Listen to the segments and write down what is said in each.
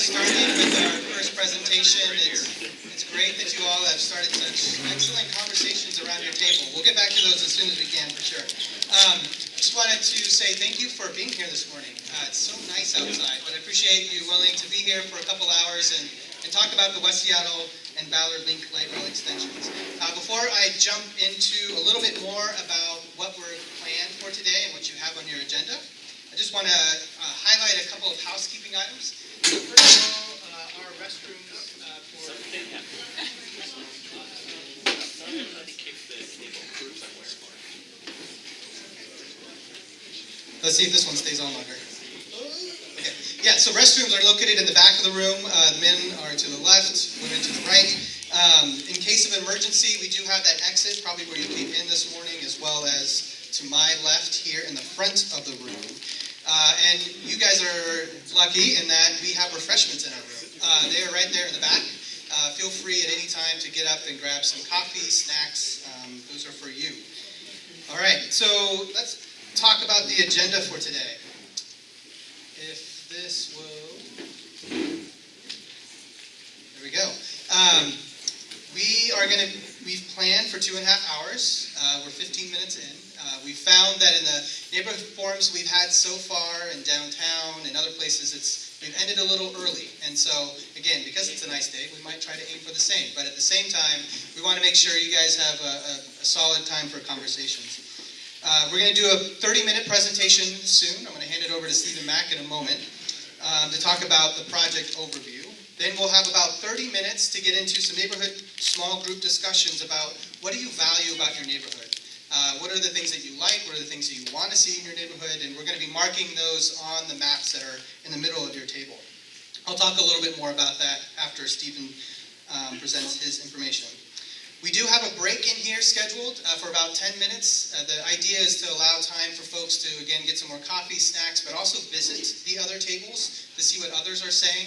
started with our first presentation. It's great that you all have started such excellent conversations around your table. We'll get back to those as soon as we can, for sure. Just wanted to say thank you for being here this morning. It's so nice outside, but I appreciate you willing to be here for a couple hours and talk about the West Seattle and Ballard Link light rail extensions. Before I jump into a little bit more about what we're planned for today and what you have on your agenda, I just want to highlight a couple of housekeeping items. So first of all, our restrooms for... Let's see if this one stays on longer. Okay. Yeah, so restrooms are located in the back of the room. The men are to the left, women to the right. In case of emergency, we do have that exit, probably where you came in this morning, as well as to my left here in the front of the room. And you guys are lucky in that we have refreshments in our room. They are right there in the back. Feel free at any time to get up and grab some coffee, snacks. Those are for you. All right, so let's talk about the agenda for today. If this will... There we go. We've planned for 2.5 hours. We're 15 minutes in. We found that in the neighborhood forums we've had so far in downtown and other places, we've ended a little early. And so, again, because it's a nice day, we might try to aim for the same. But at the same time, we want to make sure you guys have a solid time for conversations. We're going to do a 30-minute presentation soon. I'm going to hand it over to Stephen Mack in a moment to talk about the project overview. Then we'll have about 30 minutes to get into some neighborhood small group discussions about what do you value about your neighborhood. What are the things that you like? What are the things that you want to see in your neighborhood? And we're going to be marking those on the maps that are in the middle of your table. I'll talk a little bit more about that after Stephen presents his information. We do have a break in here scheduled for about 10 minutes. The idea is to allow time for folks to, again, get some more coffee, snacks, but also visit the other tables to see what others are saying.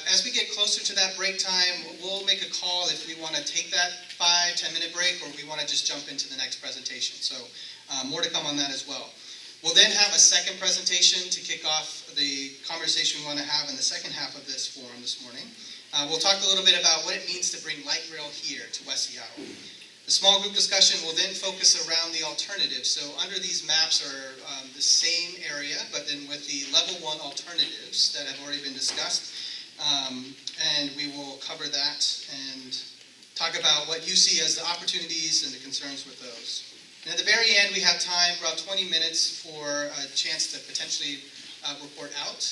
As we get closer to that break time, we'll make a call if we want to take that 5-10 minute break or we want to just jump into the next presentation. So more to come on that as well. We'll then have a second presentation to kick off the conversation we want to have in the second half of this forum this morning. We'll talk a little bit about what it means to bring light rail here to West Seattle. The small group discussion will then focus around the alternatives. So under these maps are the same area, but then with the level 1 alternatives that have already been discussed. And we will cover that and talk about what you see as the opportunities and the concerns with those. And at the very end, we have time, about 20 minutes, for a chance to potentially report out.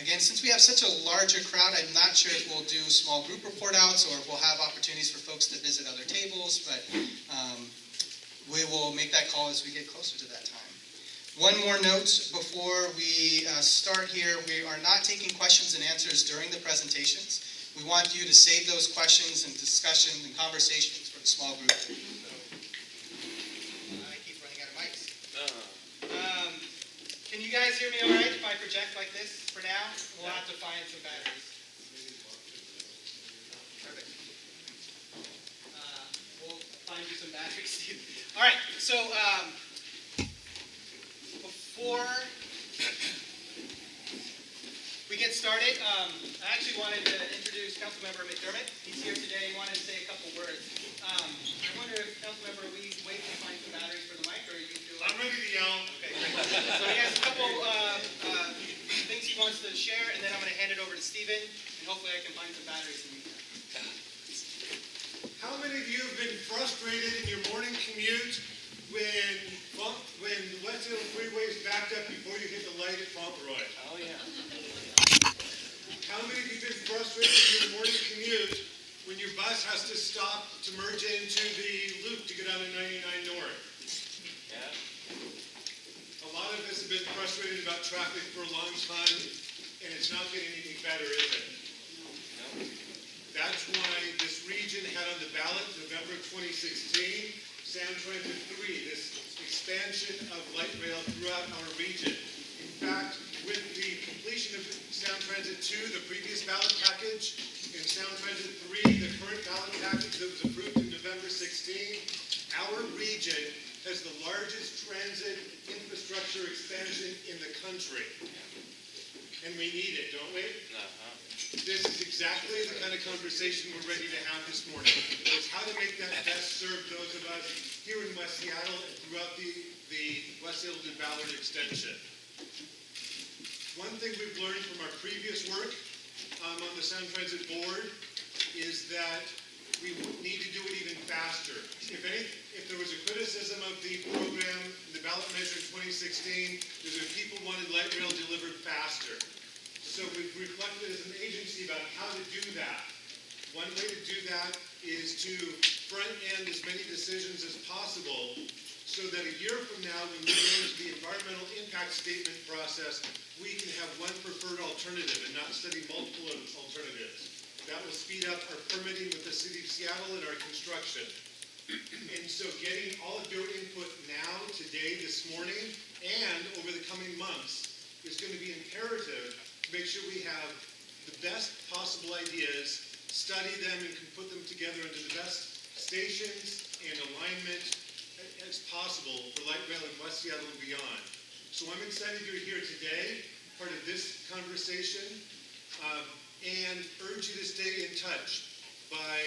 Again, since we have such a larger crowd, I'm not sure if we'll do small group report outs or if we'll have opportunities for folks to visit other tables, but we will make that call as we get closer to that time. One more note before we start here. We are not taking questions and answers during the presentations. We want you to save those questions and discussions and conversations for the small group. So, I keep running out of mics. Can you guys hear me all right if I project like this for now? We'll have to find some batteries. Perfect. We'll find you some batteries. All right, so before we get started, I actually wanted to introduce Councilmember McDermott. He's here today. He wanted to say a couple words. I wonder if, Councilmember, we wait to find some batteries for the mic, or you feel like... I'm ready to yell. Okay, great. So he has a couple things he wants to share, and then I'm going to hand it over to Stephen, and hopefully I can find some batteries in the meantime. How many of you have been frustrated in your morning commute when the West Hill Freeway is backed up before you hit the light at Fauntleroy? Oh, yeah. How many of you have been frustrated in your morning commute when your bus has to stop to merge into the loop to get on the 99 North? Yeah. A lot of us have been frustrated about traffic for a long time, and it's not getting any better, is it? No. That's why this region had on the ballot November 2016, Sound Transit 3, this expansion of light rail throughout our region. In fact, with the completion of Sound Transit 2, the previous ballot package, and Sound Transit 3, the current ballot package that was approved in November 16, our region has the largest transit infrastructure expansion in the country. And we need it, don't we? Uh-huh. This is exactly the kind of conversation we're ready to have this morning. It's how to make that best serve those of us here in West Seattle and throughout the West Seattle to Ballard extension. One thing we've learned from our previous work on the Sound Transit Board is that we need to do it even faster. If there was a criticism of the program, the ballot measure in 2016, is that people wanted light rail delivered faster. So we've reflected as an agency about how to do that. One way to do that is to front-end as many decisions as possible so that a year from now, when we go into the environmental impact statement process, we can have one preferred alternative and not study multiple alternatives. That will speed up our permitting with the City of Seattle and our construction. And so getting all of your input now, today, this morning, and over the coming months is going to be imperative to make sure we have the best possible ideas, study them, and can put them together into the best stations and alignment as possible for light rail in West Seattle and beyond. So I'm excited you're here today, part of this conversation, and urge you to stay in touch by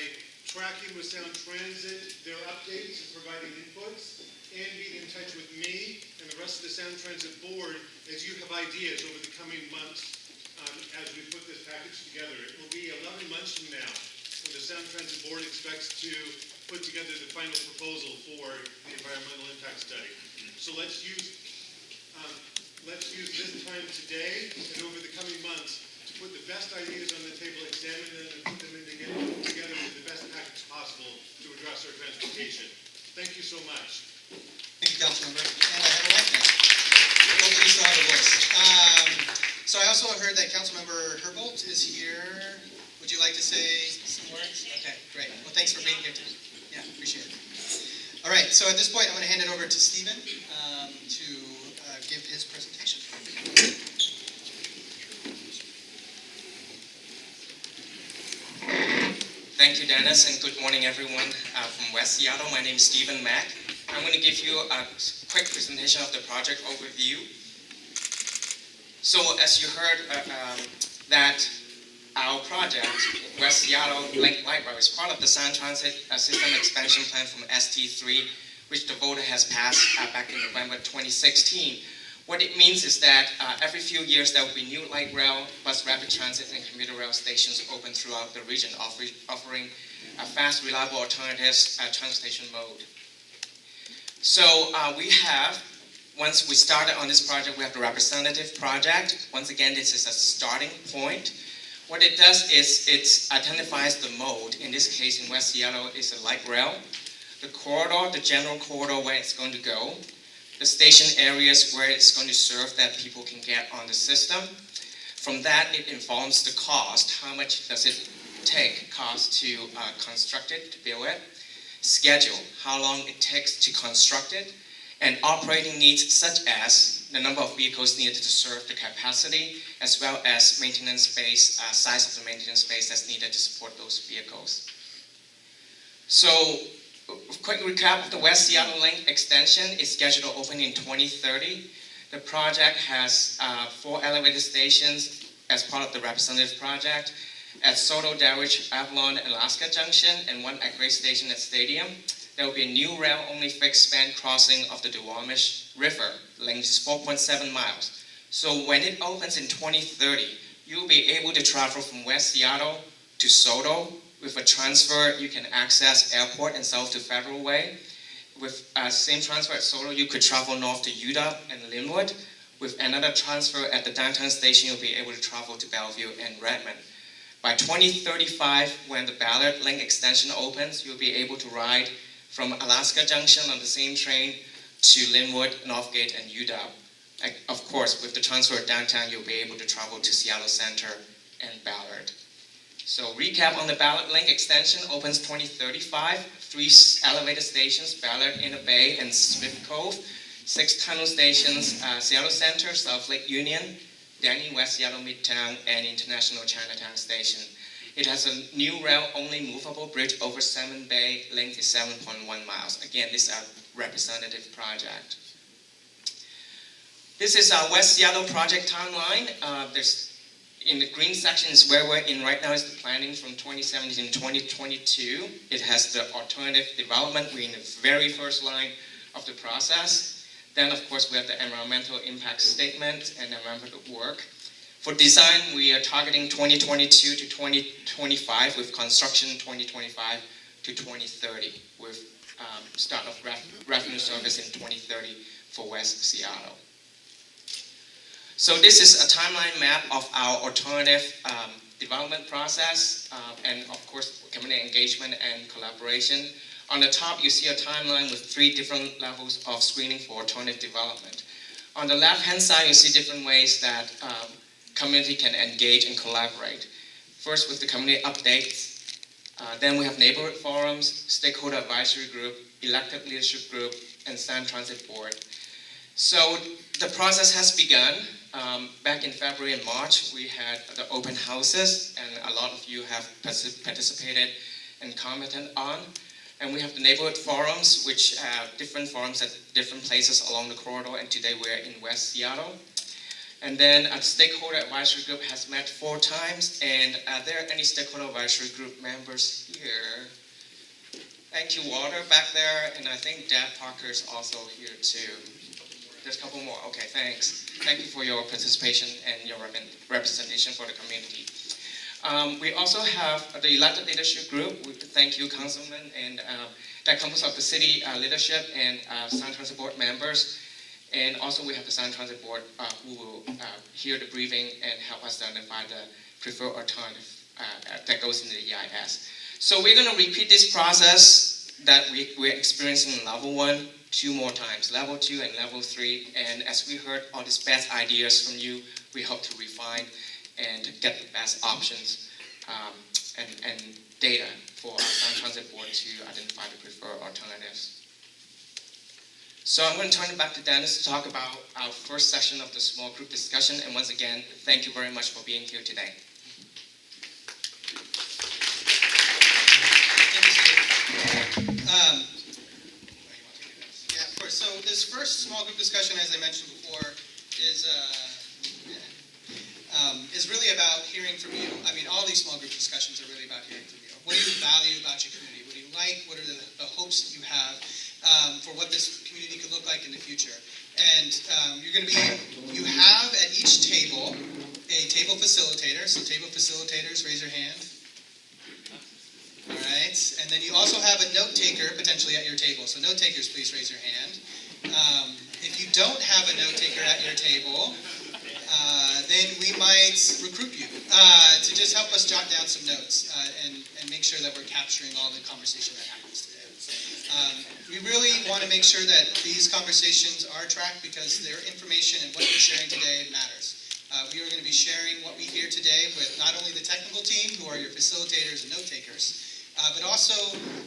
tracking with Sound Transit their updates and providing inputs, and being in touch with me and the rest of the Sound Transit Board as you have ideas over the coming months as we put this package together. It will be 11 months from now when the Sound Transit Board expects to put together the final proposal for the environmental impact study. So let's use this time today and over the coming months to put the best ideas on the table, examine them, and put them together with the best package possible to address our transportation. Thank you so much. Thank you, Councilmember. And I have a mic now. Hopefully you still have a voice. So I also heard that Councilmember Herbold is here. Would you like to say some words? Okay, great. Well, thanks for being here today. Yeah, appreciate it. All right, so at this point, I'm going to hand it over to Stephen to give his presentation. Thank you, Dennis, and good morning, everyone from West Seattle. My name is Stephen Mack. I'm going to give you a quick presentation of the project overview. So, as you heard, that our project, West Seattle Link Light Rail, is part of the Sound Transit System Expansion Plan from ST3, which the voter has passed back in November 2016. What it means is that every few years there will be new light rail, bus rapid transit, and commuter rail stations open throughout the region, offering a fast, reliable alternatives transportation mode. So we have, once we started on this project, we have the representative project. Once again, this is a starting point. What it does is it identifies the mode. In this case, in West Seattle, is a light rail. The corridor, the general corridor where it's going to go. The station areas where it's going to serve that people can get on the system. From that, it informs the cost. How much does it cost to construct it, to build it? Schedule, how long it takes to construct it. And operating needs such as the number of vehicles needed to serve the capacity, as well as maintenance space, size of the maintenance space that's needed to support those vehicles. So, quick recap of the West Seattle Link extension is scheduled to open in 2030. The project has 4 elevated stations as part of the representative project at Soto, Darridge, Avalon, and Alaska Junction, and 1 at Grace Station at Stadium. There will be a new rail-only fixed-span crossing of the Duwamish River. The length is 4.7 miles. So when it opens in 2030, you'll be able to travel from West Seattle to Soto. With a transfer, you can access airport and south to Federal Way. With same transfer at Soto, you could travel north to UW and Linwood. With another transfer at the downtown station, you'll be able to travel to Bellevue and Redmond. By 2035, when the Ballard Link extension opens, you'll be able to ride from Alaska Junction on the same train to Linwood, Northgate, and UW. Of course, with the transfer at downtown, you'll be able to travel to Seattle Center and Ballard. So recap on the Ballard Link extension, opens 2035, 3 elevated stations, Ballard, Inner Bay, and Swift Cove, 6 tunnel stations, Seattle Center, South Lake Union, Denny, West Seattle Midtown, and International Chinatown Station. It has a new rail-only movable bridge over Salmon Bay, length is 7.1 miles. Again, this is a representative project. This is our West Seattle project timeline. In the green section is where we're in right now is the planning from 2017 to 2022. It has the alternative development. We're in the very first line of the process. Then, of course, we have the environmental impact statement and environmental work. For design, we are targeting 2022 to 2025 with construction 2025 to 2030 with start of revenue service in 2030 for West Seattle. So this is a timeline map of our alternative development process and of course community engagement and collaboration. On the top you see a timeline with 3 different levels of screening for alternative development. On the left hand side you see different ways that community can engage and collaborate. First with the community updates, then we have neighborhood forums, stakeholder advisory group, elected leadership group, and Sound Transit Board. So the process has begun. Back in February and March, we had the open houses, and a lot of you have participated and commented on. And we have the neighborhood forums, which have different forums at different places along the corridor, and today we're in West Seattle. And then a stakeholder advisory group has met 4 times, and are there any stakeholder advisory group members here? Thank you, Walter, back there, and I think Deb Parker is also here too. There's a couple more. Okay, thanks. Thank you for your participation and your representation for the community. We also have the elected leadership group. Thank you, Councilman, and that comprises of the city leadership and Sound Transit Board members. And also we have the Sound Transit Board who will hear the briefing and help us to identify the preferred alternative that goes into the EIS. So we're going to repeat this process that we're experiencing in level 1 2 more times, level 2 and level 3. And as we heard all these best ideas from you, we hope to refine and get the best options and data for our Sound Transit Board to identify the preferred alternatives. So I'm going to turn it back to Dennis to talk about our first session of the small group discussion. And once again, thank you very much for being here today. Yeah, of course. So this first small group discussion, as I mentioned before, is really about hearing from you. I mean, all these small group discussions are really about hearing from you. What do you value about your community? What do you like? What are the hopes that you have for what this community could look like in the future? And you have at each table a table facilitator. So table facilitators, raise your hand. All right. And then you also have a note taker potentially at your table. So note takers, please raise your hand. If you don't have a note taker at your table, then we might recruit you to just help us jot down some notes and make sure that we're capturing all the conversation that happens today. We really want to make sure that these conversations are tracked because their information and what you're sharing today matters. We are going to be sharing what we hear today with not only the technical team, who are your facilitators and note takers, but also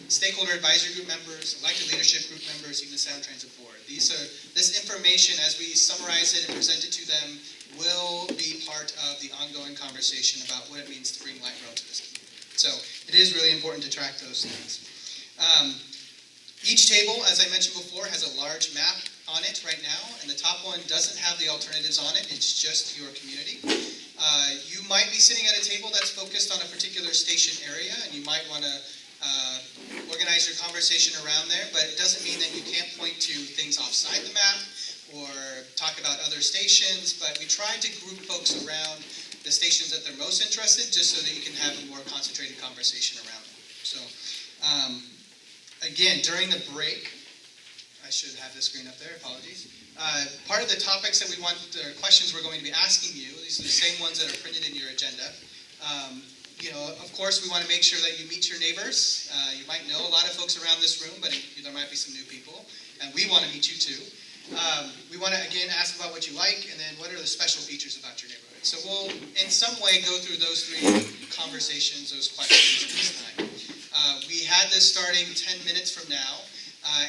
stakeholder advisory group members, elected leadership group members, even the Sound Transit Board. This information, as we summarize it and present it to them, will be part of the ongoing conversation about what it means to bring light rail to this community. So it is really important to track those things. Each table, as I mentioned before, has a large map on it right now, and the top one doesn't have the alternatives on it. It's just your community. You might be sitting at a table that's focused on a particular station area, and you might want to organize your conversation around there, but it doesn't mean that you can't point to things offside the map or talk about other stations, but we tried to group folks around the stations that they're most interested, just so that you can have a more concentrated conversation around them. So, again, during the break, I should have the screen up there, apologies. Part of the topics that we want, the questions we're going to be asking you, these are the same ones that are printed in your agenda. Of course, we want to make sure that you meet your neighbors. You might know a lot of folks around this room, but there might be some new people, and we want to meet you too. We want to, again, ask about what you like, and then what are the special features about your neighborhood. So we'll, in some way, go through those 3 conversations, those questions this time. We had this starting 10 minutes from now,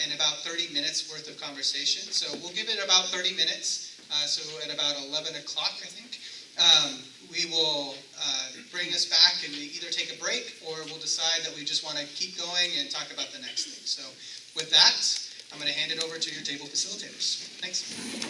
and about 30 minutes worth of conversation. So we'll give it about 30 minutes. So at about 11 o'clock, I think, we will bring us back and we either take a break or we'll decide that we just want to keep going and talk about the next thing. So with that, I'm going to hand it over to your table facilitators. Thanks.